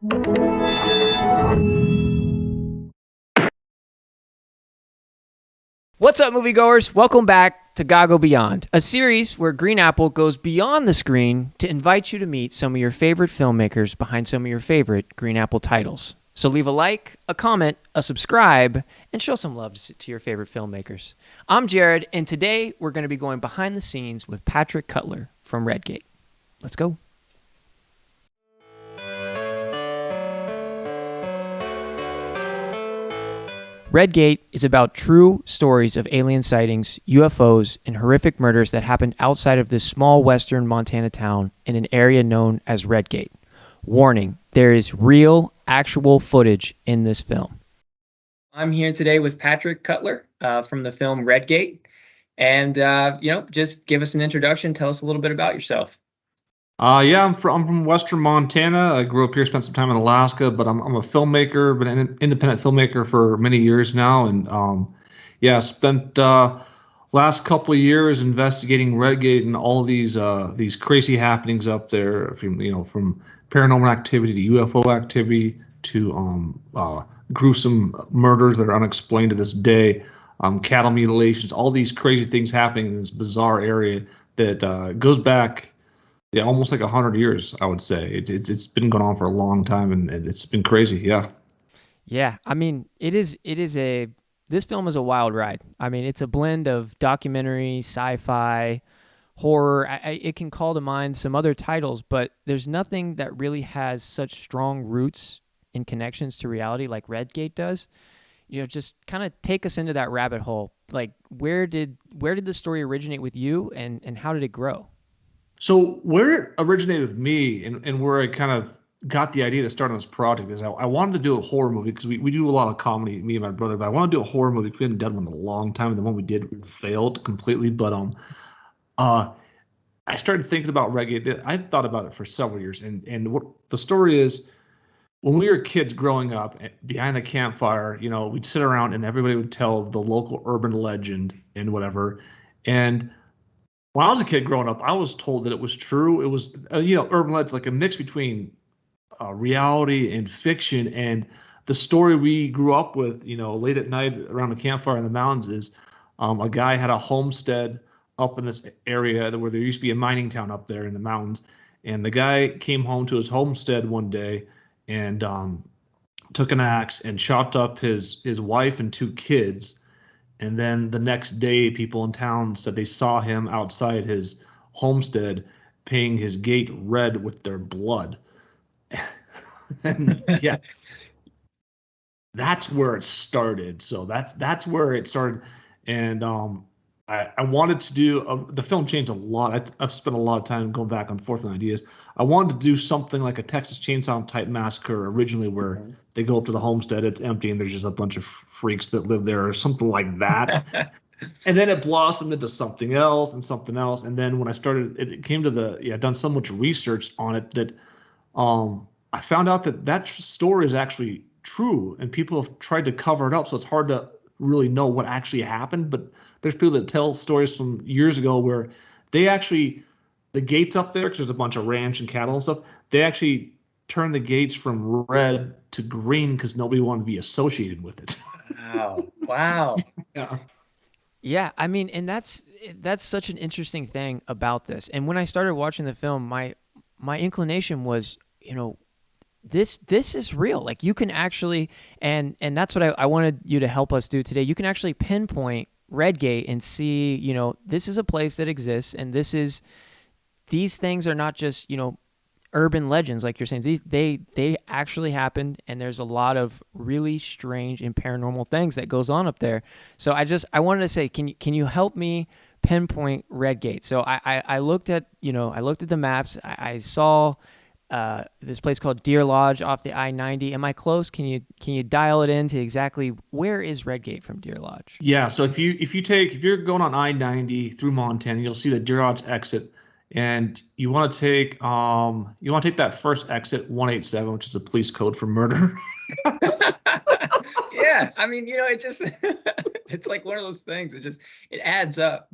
What's up, moviegoers? Welcome back to GAGO Beyond, a series where GreenApple goes beyond the screen to invite you to meet some of your favorite filmmakers behind some of your favorite GreenApple titles. So leave a like, a comment, a subscribe, and show some love to your favorite filmmakers. I'm Jared, and today we're going to be going behind the scenes with Patrick Cutler from Redgate. Let's go. Redgate is about true stories of alien sightings, UFOs, and horrific murders that happened outside of this small western Montana town in an area known as Redgate. Warning, there is real, actual footage in this film. I'm here today with Patrick Cutler from the film Redgate. And, just give us an introduction. Tell us a little bit about yourself. I'm from Western Montana. I grew up here, spent some time in Alaska, but I'm a filmmaker, been an independent filmmaker for many years now, and spent last couple of years investigating Redgate and all these crazy happenings up there, from paranormal activity to UFO activity to gruesome murders that are unexplained to this day, cattle mutilations, all these crazy things happening in this bizarre area that goes back. Yeah, almost like 100 years, I would say. It's been going on for a long time, and it's been crazy. Yeah. Yeah, I mean, this film is a wild ride. I mean, it's a blend of documentary, sci-fi, horror. It can call to mind some other titles, but there's nothing that really has such strong roots and connections to reality like Redgate does. Just kind of take us into that rabbit hole. Like, where did the story originate with you, and how did it grow? So where it originated with me and where I kind of got the idea to start on this project is I wanted to do a horror movie because we do a lot of comedy, me and my brother, but I want to do a horror movie because we hadn't done one in a long time, and the one we did failed completely. But I started thinking about Redgate. I thought about it for several years, and what the story is, when we were kids growing up behind a campfire, we'd sit around and everybody would tell the local urban legend and whatever. And when I was a kid growing up, I was told that it was true. It was, urban legend's like a mix between reality and fiction. And the story we grew up with, late at night around the campfire in the mountains is a guy had a homestead up in this area where there used to be a mining town up there in the mountains. And the guy came home to his homestead one day and took an axe and chopped up his wife and two kids. And then the next day, people in town said they saw him outside his homestead painting his gate red with their blood. And yeah, that's where it started. So that's where it started. And I wanted to do the film changed a lot. I've spent a lot of time going back and forth on ideas. I wanted to do something like a Texas Chainsaw type massacre originally, where they go up to the homestead, it's empty, and there's just a bunch of freaks that live there, or something like that. And then it blossomed into something else and something else. And then when I started, it came to I'd done so much research on it that I found out that story is actually true, and people have tried to cover it up, so it's hard to really know what actually happened. But there's people that tell stories from years ago where they actually, the gates up there, because there's a bunch of ranch and cattle and stuff, they actually turned the gates from red to green because nobody wanted to be associated with it. Wow. Yeah. Yeah, I mean, and that's such an interesting thing about this. And when I started watching the film, my inclination was, this is real. Like, you can actually, and that's what I wanted you to help us do today. You can actually pinpoint Redgate and see, this is a place that exists, and these things are not just, urban legends, like you're saying. They actually happened, and there's a lot of really strange and paranormal things that goes on up there. So I wanted to say, can you help me pinpoint Redgate? So I looked at the maps. I saw this place called Deer Lodge off the I-90. Am I close? Can you dial it into exactly where is Redgate from Deer Lodge? Yeah, so if you're going on I-90 through Montana, you'll see the Deer Lodge exit, and you want to take that first exit, 187, which is the police code for murder. Yeah, I mean, it just it's like one of those things. It adds up.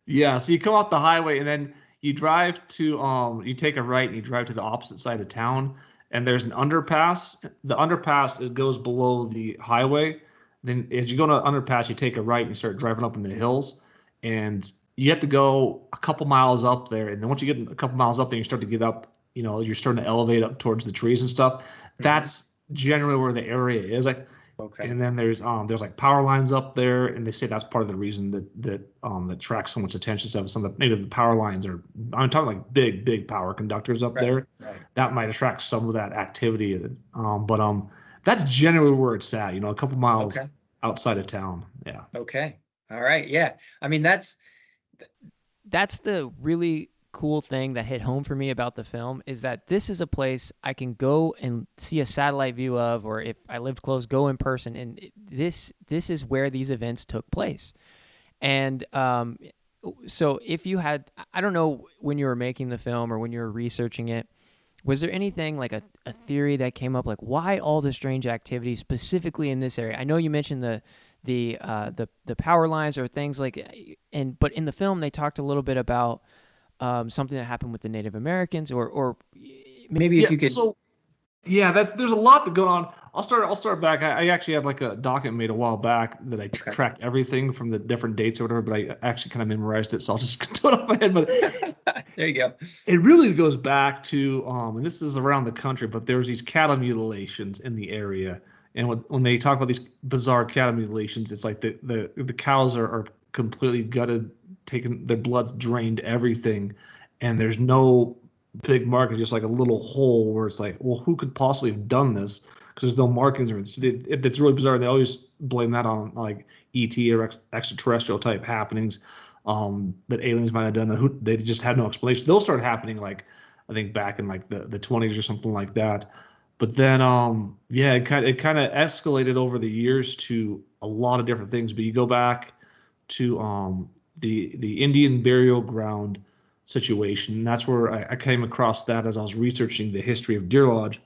Yeah, so you come off the highway, and then you drive to you take a right and you drive to the opposite side of town, and there's an underpass. The underpass goes below the highway. Then as you go to the underpass, you take a right and you start driving up in the hills, and you have to go a couple miles up there. And then once you get a couple miles up there, you start to get up. You're starting to elevate up towards the trees and stuff. Mhm. That's generally where the area is. Like, Okay. and then there's like power lines up there, and they say that's part of the reason that attracts so much attention. So some of maybe the power lines are, I'm talking like big power conductors up Right. there. Right. That might attract some of that activity. But that's generally where it's at. A couple miles Okay. outside of town. Yeah. Okay. All right. Yeah. I mean, that's the really cool thing that hit home for me about the film is that this is a place I can go and see a satellite view of, or if I lived close, go in person. And this is where these events took place. And so if you had, I don't know when you were making the film or when you were researching it, was there anything like a theory that came up, like why all the strange activity specifically in this area? I know you mentioned the power lines or things like, but in the film they talked a little bit about something that happened with the Native Americans, or maybe if Yeah. you could. So yeah, there's a lot that go on. I'll start back. I actually had like a document made a while back that I Okay. tracked everything from the different dates or whatever, but I actually kind of memorized it, so I'll just do it off my head. But There you go. it really goes back to and this is around the country, but there's these cattle mutilations in the area, and when they talk about these bizarre cattle mutilations, it's like the cows are completely gutted, taken their blood's drained, everything, and there's no big mark. It's just like a little hole where it's like, well, who could possibly have done this? Because there's no markings or it's really bizarre. They always blame that on like ET or extraterrestrial type happenings, that aliens might have done. They just had no explanation. Those started happening like I think back in like the 20s or something like that. But then yeah, it kind of escalated over the years to a lot of different things. But you go back to the Indian burial ground situation. And that's where I came across that as I was researching the history of Deer Lodge.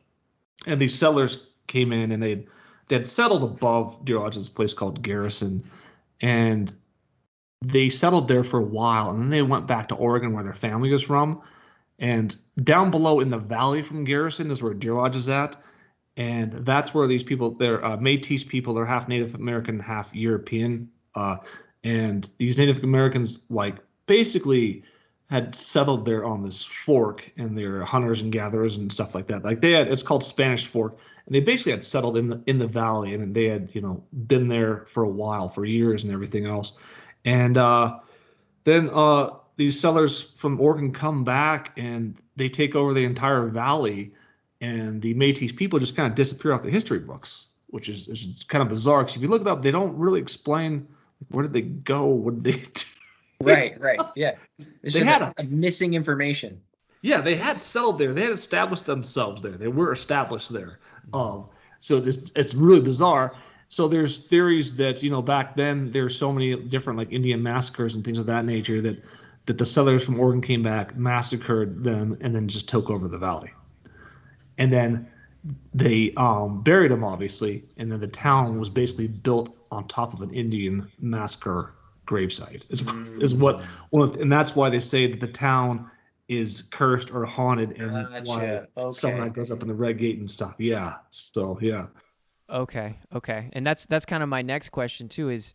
And these settlers came in and they had settled above Deer Lodge, this place called Garrison, and they settled there for a while, and then they went back to Oregon where their family was from. And down below in the valley from Garrison is where Deer Lodge is at. And that's where these people, they're Métis people, they're half Native American, half European. And these Native Americans, like, basically had settled there on this fork, and they're hunters and gatherers and stuff like that. Like it's called Spanish Fork, and they basically had settled in the valley, and they had been there for a while, for years and everything else. And then these settlers from Oregon come back and they take over the entire valley, and the Métis people just kind of disappear off the history books, which is kind of bizarre. Because if you look it up, they don't really explain where did they go, what did they do. Right. Yeah. It's They just had a missing information. Yeah, they had settled there. They had established themselves there. They were established there. So it's really bizarre. So there's theories that back then there's so many different like Indian massacres and things of that nature that the settlers from Oregon came back, massacred them, and then just took over the valley. And then they buried them, obviously, and then the town was basically built on top of an Indian massacre gravesite. Is what and that's why they say that the town is cursed or haunted, and why Gotcha. some of Okay. that goes up in the Redgate and stuff. Yeah. So yeah. Okay. And that's kind of my next question too, is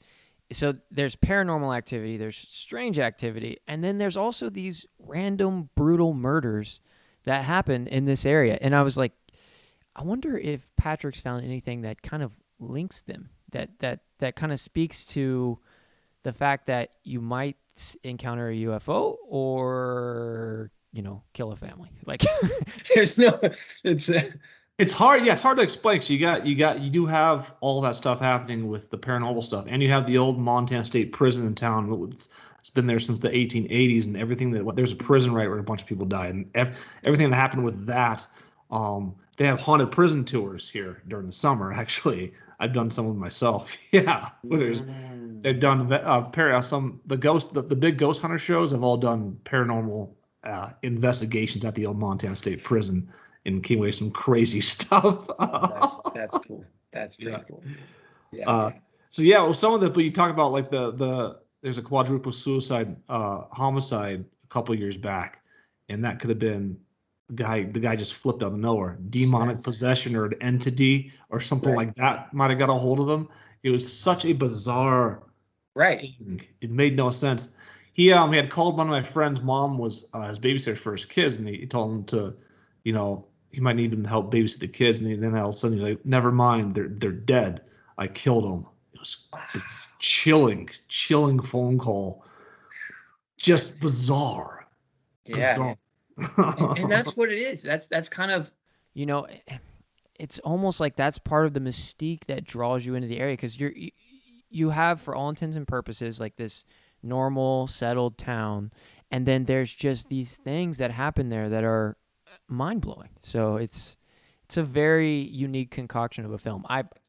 so there's paranormal activity, there's strange activity, and then there's also these random brutal murders that happen in this area. And I was like, I wonder if Patrick's found anything that kind of links them, that kind of speaks to the fact that you might encounter a UFO or kill a family. Like There's no. It's. It's hard. Yeah, it's hard to explain. So you do have all that stuff happening with the paranormal stuff, and you have the old Montana State Prison in town. It's been there since the 1880s, and everything there's a prison right where a bunch of people died, and everything that happened with that. They have haunted prison tours here during the summer. Actually, I've done some of them myself. Yeah, they've done the big ghost hunter shows have all done paranormal investigations at the old Montana State Prison, and came away with some crazy stuff. That's cool. That's pretty cool. Yeah. So yeah, well, some of the, but you talk about like there's a quadruple suicide homicide a couple years back, and that could have been the guy just flipped out of nowhere. Demonic possession or an entity or something Right. like that might have got a hold of him. It was such a bizarre Right. thing. It made no sense. He had called one of my friends' mom was his babysitter for his kids, and he told him to, he might need him to help babysit the kids, and then all of a sudden he's like, "Never mind, they're dead. I killed them." It's chilling phone call. Just bizarre. Yeah. Bizarre. And that's what it is. That's kind of, You know, it's almost like that's part of the mystique that draws you into the area, because you have, for all intents and purposes, like this normal settled town, and then there's just these things that happen there that are mind-blowing. So it's a very unique concoction of a film.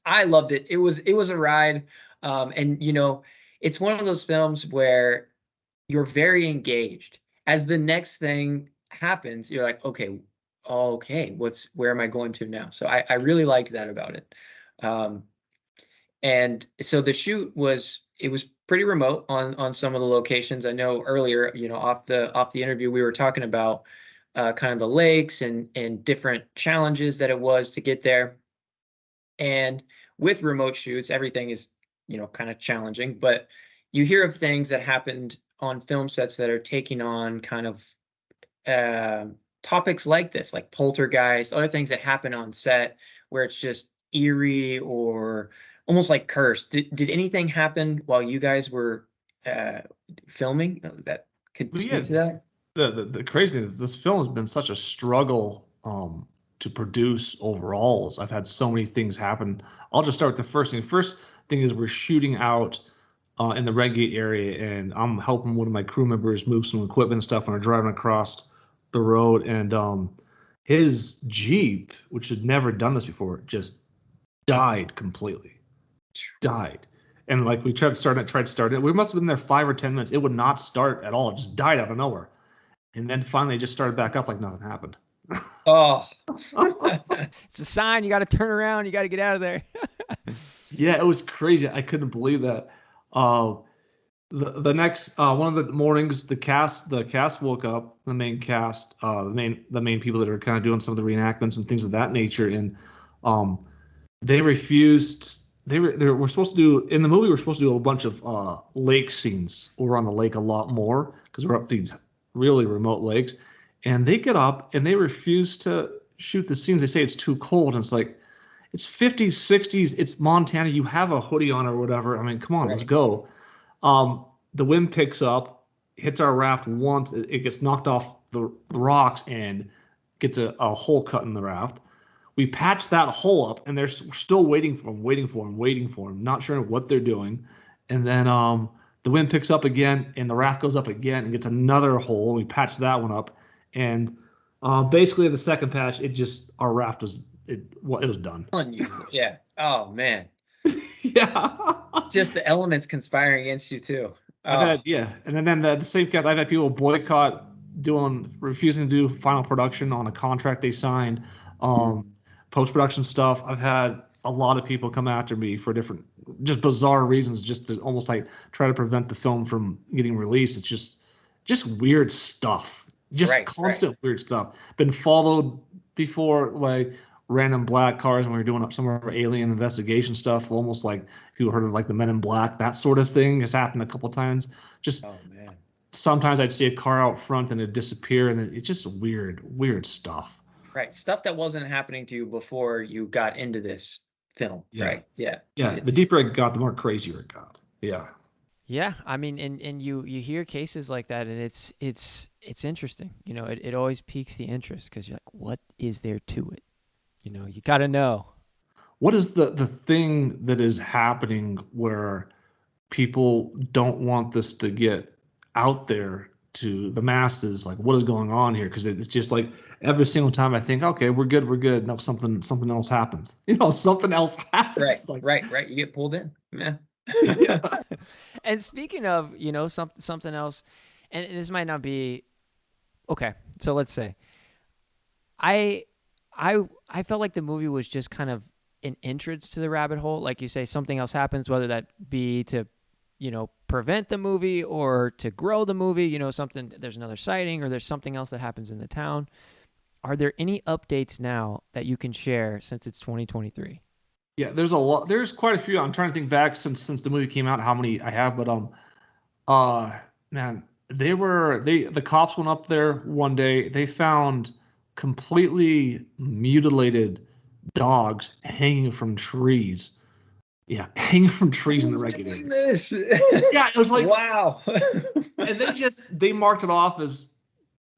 I loved it. It was a ride. And it's one of those films where you're very engaged. As the next thing happens, you're like, okay, where am I going to now? So I really liked that about it. And so the shoot was pretty remote on some of the locations. I know earlier, off the interview, we were talking about kind of the lakes and different challenges that it was to get there. And with remote shoots, everything is, kind of challenging, but you hear of things that happened on film sets that are taking on kind of topics like this, like poltergeist, other things that happen on set where it's just eerie or almost like cursed. Did anything happen while you guys were filming that could speak to that? The crazy thing is this film has been such a struggle to produce overall. I've had so many things happen. I'll just start with the first thing. First thing is we're shooting out in the Redgate area, and I'm helping one of my crew members move some equipment and stuff, and we're driving across the road, and his Jeep, which had never done this before, just died completely. Died. And like we tried to start it. We must have been there 5 or 10 minutes. It would not start at all. It just died out of nowhere. And then finally it just started back up like nothing happened. Oh. It's a sign. You got to turn around. You got to get out of there. Yeah, it was crazy. I couldn't believe that. The next one of the mornings, the cast woke up. The main cast, the main people that are kind of doing some of the reenactments and things of that nature, and they refused. We're supposed to do in the movie. We're supposed to do a bunch of lake scenes. We're on the lake a lot more because we're up these really remote lakes, and they get up and they refuse to shoot the scenes. They say it's too cold, and it's like it's 50s, 60s. It's Montana. You have a hoodie on or whatever. I mean, come on, let's go. The wind picks up, hits our raft once. It gets knocked off the rocks and gets a hole cut in the raft. We patch that hole up, and they're still waiting for him, not sure what they're doing. And then the wind picks up again, and the raft goes up again and gets another hole. We patch that one up, and basically the second patch, our raft was done. Unusual. Yeah. Oh man. Yeah. Just the elements conspiring against you too. And then the same cast, I've had people boycott refusing to do final production on a contract they signed. Post-production stuff. I've had a lot of people come after me for different, just bizarre reasons, just to almost like try to prevent the film from getting released. It's just weird stuff, constant weird stuff. Been followed before by random black cars when we were doing up some of our alien investigation stuff, almost like people heard of like the Men in Black, that sort of thing has happened a couple times. Sometimes I'd see a car out front and it'd disappear, and it's just weird stuff. Right. Stuff that wasn't happening to you before you got into this film. Yeah. Right. Yeah. Yeah. The deeper it got, the more crazier it got. Yeah. Yeah. I mean, and you hear cases like that, and it's interesting. It always piques the interest because you're like, what is there to it? You got to know. What is the thing that is happening where people don't want this to get out there to the masses? Like, what is going on here? Because it's just like every single time I think, okay, we're good. No, something else happens. Something else happens. Right. You get pulled in. Yeah. Yeah. And speaking of, something else, and this might not be okay. So let's say I felt like the movie was just kind of an entrance to the rabbit hole. Like you say, something else happens, whether that be to, prevent the movie or to grow the movie, there's another sighting or there's something else that happens in the town. are there any updates now that you can share since it's 2023? Yeah, there's a lot. There's quite a few. I'm trying to think back since the movie came out, how many I have, but uh, man, the cops went up there one day. They found completely mutilated dogs hanging from trees. Yeah, hanging from trees in the Who's Redgate area. doing this? Yeah, it was like, wow. and they marked it off as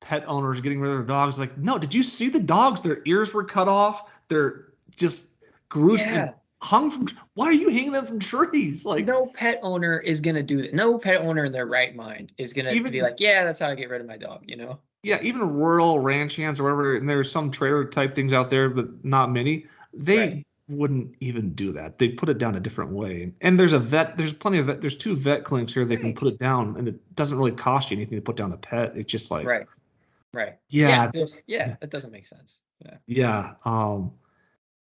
pet owners getting rid of their dogs. Like, no, did you see the dogs? Their ears were cut off. They're just gruesome Yeah. and hung from. Why are you hanging them from trees? Like, No pet owner is gonna do that. No pet owner in their right mind is gonna Even- be like, yeah, that's how I get rid of my dog, you know? yeah, even rural ranch hands or whatever, and there's some trailer type things out there, but not many. They Right. wouldn't even do that. They put it down a different way. And there's a vet. There's plenty of vet. There's 2 vet clinics here. They can Right. put it down, and it doesn't really cost you anything to put down a pet. It's just like, Right. Right. yeah, Yeah, that doesn't make sense. Yeah. yeah.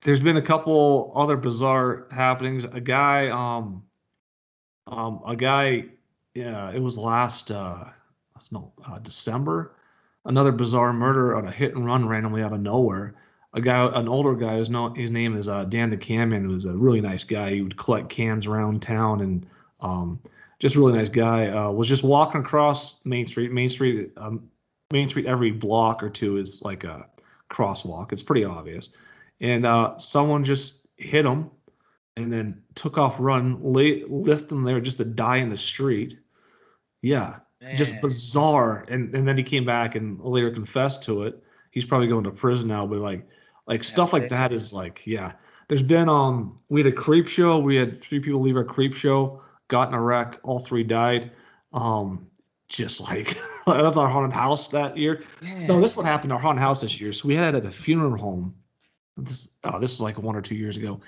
There's been a couple other bizarre happenings. A guy, yeah, it was last, December. Another bizarre murder on a hit and run randomly out of nowhere. An older guy, his name is Dan the Canman, who was a really nice guy. He would collect cans around town and just a really nice guy. Was just walking across Main Street. Main Street every block or two is like a crosswalk. It's pretty obvious. And someone just hit him and then took off run, lift him there just to die in the street. Yeah, just Man. bizarre. And then he came back and later confessed to it. He's probably going to prison now, but like stuff like that is like, yeah. There's been we had a creep show. We had 3 people leave our creep show, got in a wreck, all 3 died. Just like that's our haunted house that year. Man. No, this is what happened in our haunted house this year. So we had it at a funeral home. This was like 1 or 2 years ago,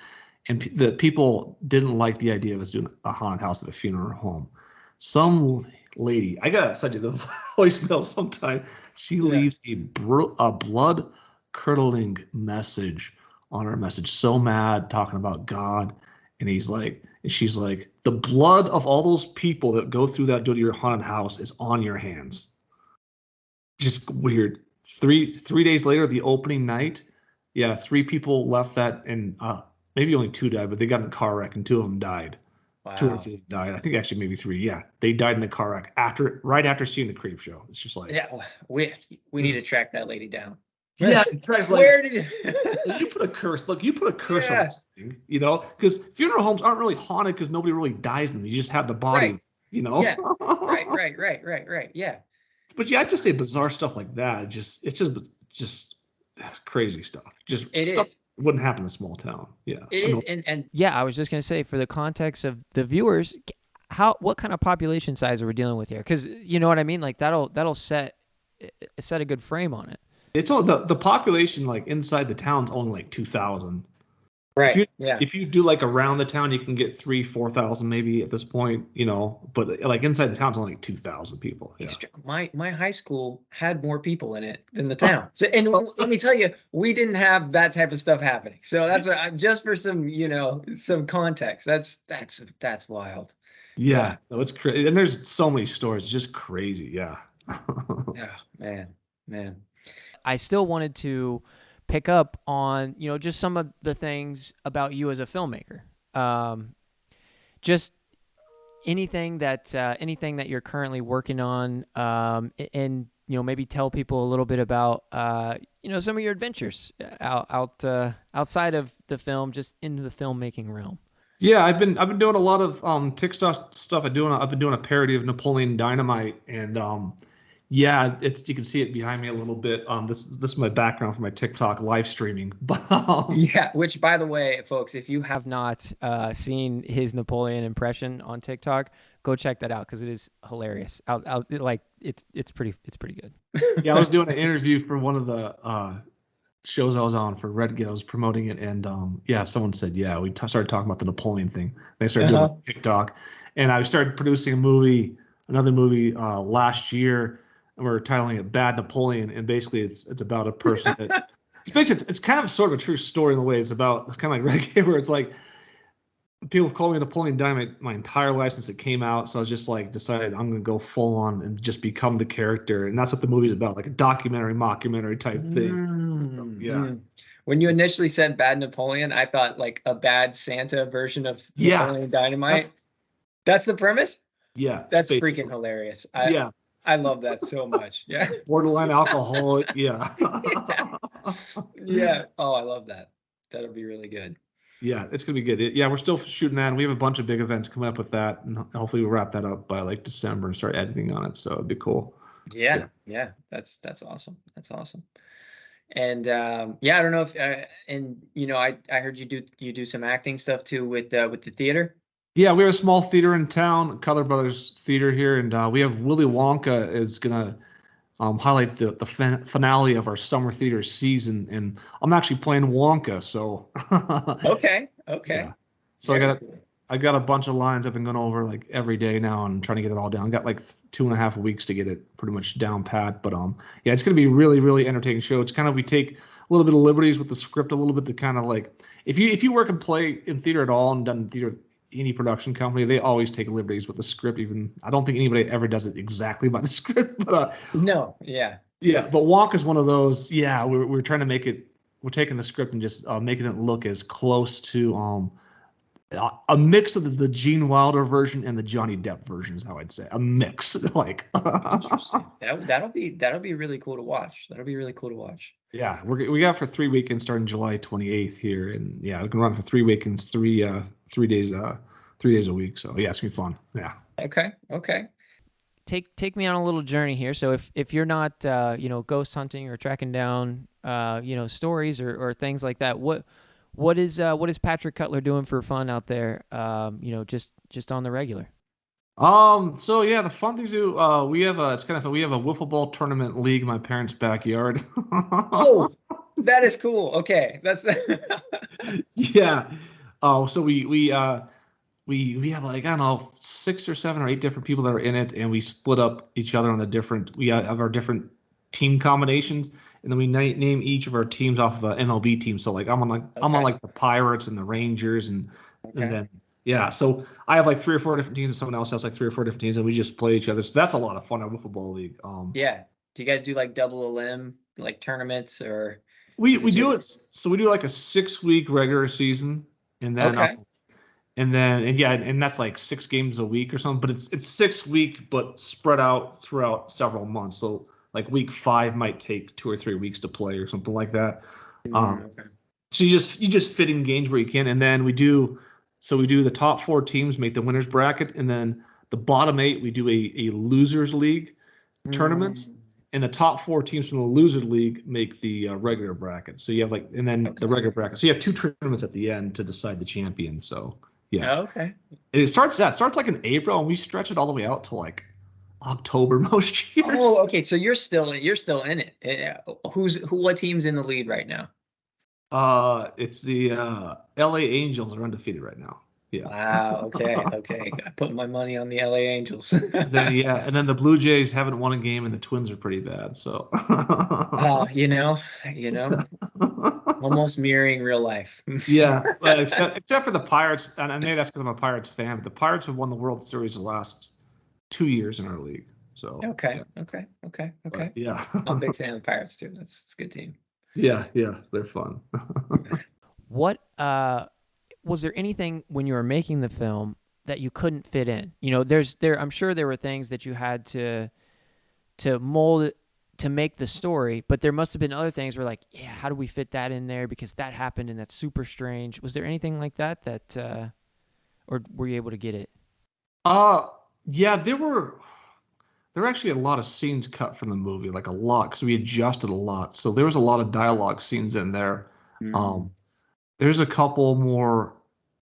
and the people didn't like the idea of us doing a haunted house at a funeral home. Some lady, I gotta send you the voicemail sometime. She leaves a blood curdling message on her message, so mad, talking about God, and she's like, the blood of all those people that go through that door to your haunted house is on your hands. Just weird. Three days later, the opening night. Yeah, 3 people left that, and maybe only 2 died, but they got in a car wreck, and 2 of them died. Wow. 2 or 3 died. I think actually maybe 3. Yeah, they died in a car wreck right after seeing the creep show. It's just like, Yeah, we need to track that lady down. yeah, it's like, Where did you? you put a curse? Look, you put a curse on Yeah. this thing, because funeral homes aren't really haunted because nobody really dies in them. You just have the body, Right. Yeah. Right. Yeah. But yeah, I just say bizarre stuff like that. It's just crazy stuff. Just It stuff is. that wouldn't happen in a small town. Yeah. It is, and Yeah, I was just gonna say, for the context of the viewers, what kind of population size are we dealing with here? Because you know what I mean. Like that'll set a good frame on it. It's all the population like inside the town's only like 2,000. right. If you do like around the town, you can get 3,000-4,000 maybe at this point, but like inside the town's only like 2,000 people. Yeah. My high school had more people in it than the town. So, and let me tell you, we didn't have that type of stuff happening. So that's just for some, some context. That's wild. Yeah, no, it's crazy, and there's so many stories, it's just crazy. Yeah. Yeah, man. I still wanted to pick up on, just some of the things about you as a filmmaker. Just anything that you're currently working on, and maybe tell people a little bit about some of your adventures outside of the film, just into the filmmaking realm. Yeah, I've been doing a lot of TikTok stuff. I've been doing a parody of Napoleon Dynamite, and yeah, you can see it behind me a little bit. This is my background for my TikTok live streaming. But Yeah, which, by the way, folks, if you have not seen his Napoleon impression on TikTok, go check that out because it is hilarious. It's pretty good. yeah, I was doing an interview for one of the shows I was on for Redgate. I was promoting it, and yeah, someone said, yeah, we started talking about the Napoleon thing. They started doing TikTok, and I started producing another movie last year, and we're titling it Bad Napoleon, and basically it's about a person that it's kind of sort of a true story in the way it's about, kind of like Redgate, where it's like people call me Napoleon Dynamite my entire life since it came out. So I was just like decided I'm gonna go full on and just become the character, and that's what the movie's about, like a documentary, mockumentary type thing. So, yeah, When you initially said Bad Napoleon, I thought like a bad Santa version of yeah, Napoleon Dynamite. that's That's the premise? yeah, That's basically. freaking hilarious. Yeah, I love that so much. Yeah. borderline alcoholic. Yeah. Yeah. Oh, I love that. That'll be really good. Yeah, it's gonna be good. Yeah, we're still shooting that, and we have a bunch of big events coming up with that, and hopefully we'll wrap that up by like December and start editing on it. So it'd be cool. Yeah. Yeah. Yeah. That's awesome. That's awesome. And yeah, I don't know if and I heard you do some acting stuff too with the theater. Yeah, we have a small theater in town, Cutler Brothers Theater here, and we have Willy Wonka is gonna highlight the finale of our summer theater season, and I'm actually playing Wonka. So Okay. Okay. yeah, so Very cool. I got a bunch of lines I've been going over like every day now and trying to get it all down. I got like 2.5 weeks to get it pretty much down pat. But yeah, it's gonna be a really, really entertaining show. It's kind of, we take a little bit of liberties with the script a little bit to kind of like, if you work and play in theater at all and done theater, any production company, they always take liberties with the script. Even I don't think anybody ever does it exactly by the script, but No, yeah. yeah. But Wonka's one of those. Yeah, we're trying to make it. We're taking the script and just making it look as close to a mix of the Gene Wilder version and the Johnny Depp version is how I'd say. A mix, like. Interesting. That'll be really cool to watch. That'll be really cool to watch. Yeah, we got for 3 weekends starting July 28th here, and yeah, we can run for 3 weekends, 3 days a week. So yeah, it's gonna be fun. Yeah. Okay. Okay. Take me on a little journey here. So if you're not ghost hunting or tracking down stories or things like that, what is Patrick Cutler doing for fun out there? Just on the regular. So yeah, the fun things do. We have a we have a wiffle ball tournament league in my parents' backyard. Oh, that is cool. Okay, that's Yeah. Oh, so we have like, I don't know, 6 or 7 or 8 different people that are in it, and we split up each other on the different. We have our different team combinations, and then we name each of our teams off of an MLB team. So like I'm on like the Pirates and the Rangers, and then yeah. So I have like 3 or 4 different teams, and someone else has like 3 or 4 different teams, and we just play each other. So that's a lot of fun at wiffle ball league. Yeah. Do you guys do like double a limb, like tournaments, or we do it. So we do like a 6-week regular season, and then and that's like 6 games a week or something. But it's 6 week, but spread out throughout several months. So like week 5 might take 2 or 3 weeks to play or something like that. So you just fit in games where you can, and then we do the top 4 teams make the winners bracket, and then the bottom 8 we do a losers league tournament, and the top 4 teams from the loser league make the regular bracket. So you have like, and then the regular bracket. So you have 2 tournaments at the end to decide the champion. So yeah. Oh, okay. And it starts like in April, and we stretch it all the way out to like October most years. Oh, okay. So you're still in it. What team's in the lead right now? It's the LA Angels are undefeated right now. Yeah. Wow. Okay. Okay. I put my money on the LA Angels. And then the Blue Jays haven't won a game, and the Twins are pretty bad. So. Almost mirroring real life. Yeah, but except for the Pirates, and maybe that's because I'm a Pirates fan. But the Pirates have won the World Series the last 2 years in our league. So. Okay. Yeah. Okay. But, yeah. I'm a big fan of the Pirates too. It's a good team. Yeah, they're fun. What was there anything when you were making the film that you couldn't fit in? I'm sure there were things that you had to mold it to make the story, but there must have been other things where like, yeah, how do we fit that in there because that happened and that's super strange. Was there anything like that or were you able to get it? Yeah, there were actually a lot of scenes cut from the movie, like a lot, because we adjusted a lot. So there was a lot of dialogue scenes in there. There's a couple more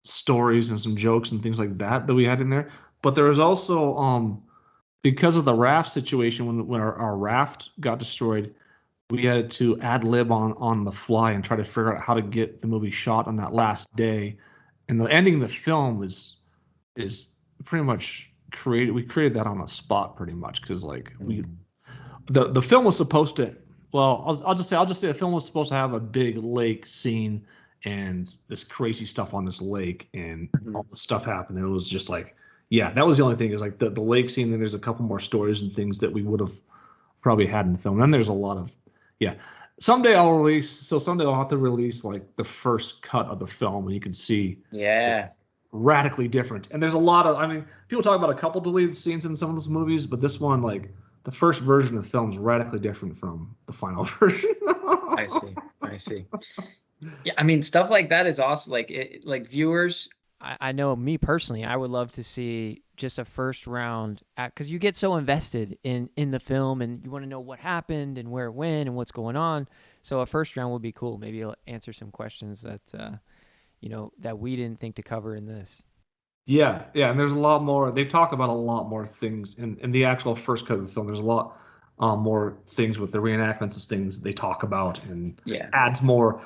stories and some jokes and things like that we had in there. But there was also because of the raft situation, when our raft got destroyed, we had to ad lib on the fly and try to figure out how to get the movie shot on that last day. And the ending of the film is pretty much created. We created that on the spot pretty much, because like the film was supposed to. Well, I'll just say the film was supposed to have a big lake scene, and this crazy stuff on this lake, and all the stuff happened. And it was just like, yeah, that was the only thing, is like the lake scene. And there's a couple more stories and things that we would have probably had in the film. And then there's a lot of, yeah. Someday I'll have to release like the first cut of the film, and you can see it's radically different. And there's a lot of, I mean, people talk about a couple deleted scenes in some of those movies, but this one, like the first version of the film is radically different from the final version. I see. Yeah, I mean, stuff like that is awesome. Like viewers. I know, me personally, I would love to see just a first round, because you get so invested in the film, and you want to know what happened and where it went and what's going on. So a first round would be cool. Maybe it'll answer some questions that that we didn't think to cover in this. Yeah, and there's a lot more. They talk about a lot more things in the actual first cut of the film. There's a lot more things with the reenactments and things they talk about, and adds more.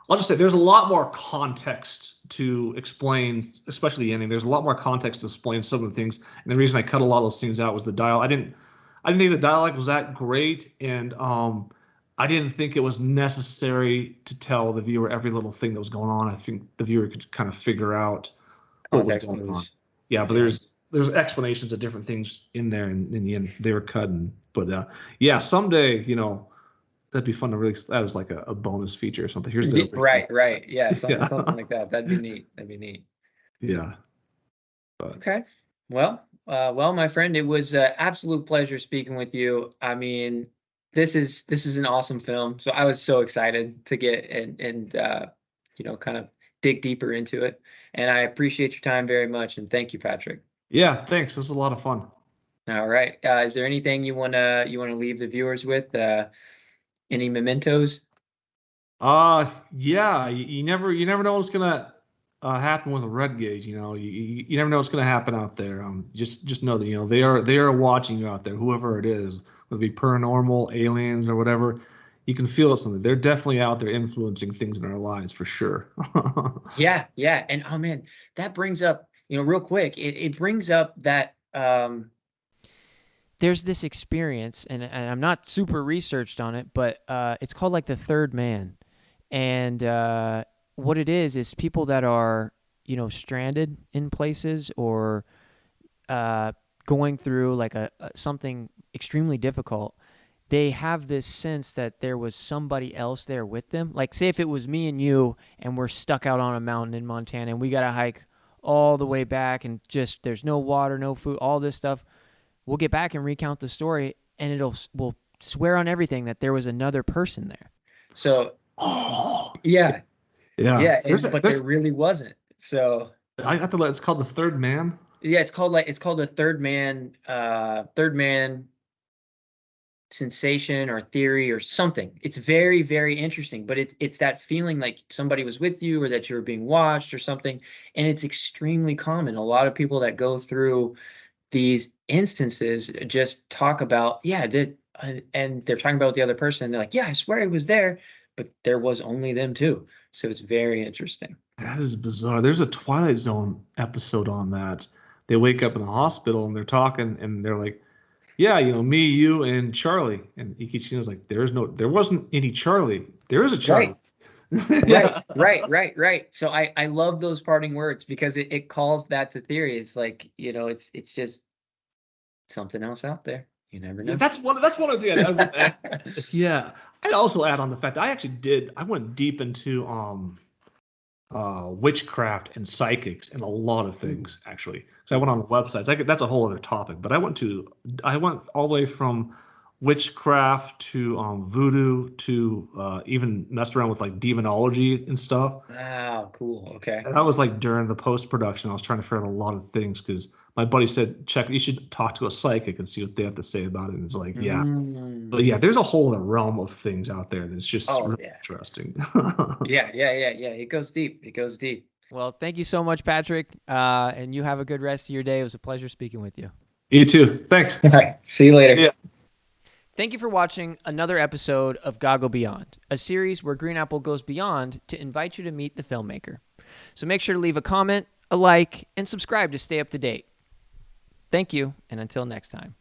I'll just say there's a lot more context to explain, especially the ending. There's a lot more context to explain some of the things. And the reason I cut a lot of those things out was the dialogue. I didn't think the dialogue was that great, and I didn't think it was necessary to tell the viewer every little thing that was going on. I think the viewer could kind of figure out what was going on. Yeah, but there's explanations of different things in there, and in the end they were cut. But someday, that'd be fun to release that as like a bonus feature or something. Here's the right. Yeah, something like that. That'd be neat. Yeah. Okay. Well, my friend, it was an absolute pleasure speaking with you. I mean, this is an awesome film. So I was so excited to get and kind of dig deeper into it. And I appreciate your time very much. And thank you, Patrick. Yeah, thanks. This was a lot of fun. All right. Is there anything you wanna leave the viewers with? Any mementos? Yeah. You never know what's gonna happen with a Redgate. You never know what's gonna happen out there. Just know that they are watching you out there. Whoever it is, whether it be paranormal, aliens, or whatever, you can feel something. They're definitely out there influencing things in our lives for sure. Yeah. And oh man, that brings up, real quick, it brings up that there's this experience, and I'm not super researched on it, but it's called like the third man. And what it is people that are, stranded in places, or going through like something extremely difficult. They have this sense that there was somebody else there with them. Like, say if it was me and you, and we're stuck out on a mountain in Montana, and we got to hike all the way back, and just there's no water, no food, all this stuff. We'll get back and recount the story, and we'll swear on everything that there was another person there. So, yeah. But there really wasn't. So I got it's called the third man. Yeah, it's called the third man sensation or theory or something. It's very, very interesting, but it's that feeling like somebody was with you, or that you were being watched or something. And it's extremely common. A lot of people that go through these instances just talk about, and they're talking about the other person. They're like, yeah, I swear he was there, but there was only them too. So it's very interesting. That is bizarre. There's a Twilight Zone episode on that. They wake up in the hospital and they're talking, and they're like, yeah, me, you, and Charlie. And Ikechino's like, there wasn't any Charlie. There is a Charlie. Right. So I love those parting words, because it calls that to theory. It's like, it's just something else out there. You never know. Yeah, that's one of the things. Yeah. I'd also add on the fact that I went deep into witchcraft and psychics and a lot of things, actually. So I went on the websites. That's a whole other topic, but I went all the way from witchcraft to voodoo to even messed around with like demonology and stuff. Wow, cool. Okay. And that was like during the post-production. I was trying to figure out a lot of things, because my buddy said, you should talk to a psychic and see what they have to say about it. And it's like, But yeah, there's a whole other realm of things out there that's just really interesting. Yeah. It goes deep. Well, thank you so much, Patrick. And you have a good rest of your day. It was a pleasure speaking with you. You too. Thanks. All right. See you later. Yeah. Thank you for watching another episode of GAGO Beyond, a series where GreenApple goes beyond to invite you to meet the filmmaker. So make sure to leave a comment, a like, and subscribe to stay up to date. Thank you, and until next time.